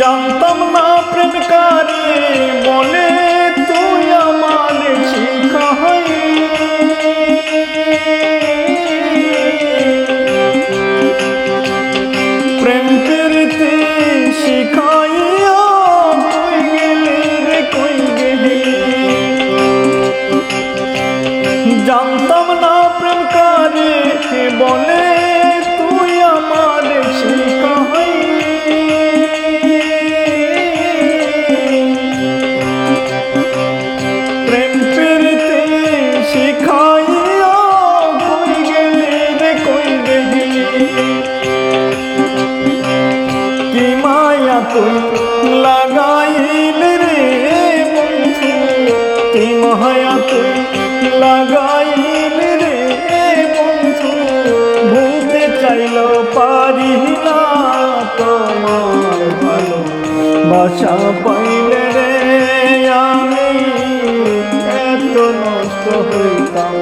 জানতাম না প্রেম কারে বলে, তুই আমার শিখাই। প্রেম পেরিতে শিখাইয়া তুই গেলি রে কই গেলি। জানতাম না প্রেম কারে বলে, তুই আমার শিখাই। প্রেম পেরিতে শিখাইয়া কই গেলি রে কই গেলি। কি মায়া তুই লাগাইলি রে বন্ধু, কি মায়া তুই লাগাইলি রে বন্ধু। ভুলতে চাইলেও পারি না তোমার ভালোবাসা পাইলে রে আমি এত নষ্ট হইতাম।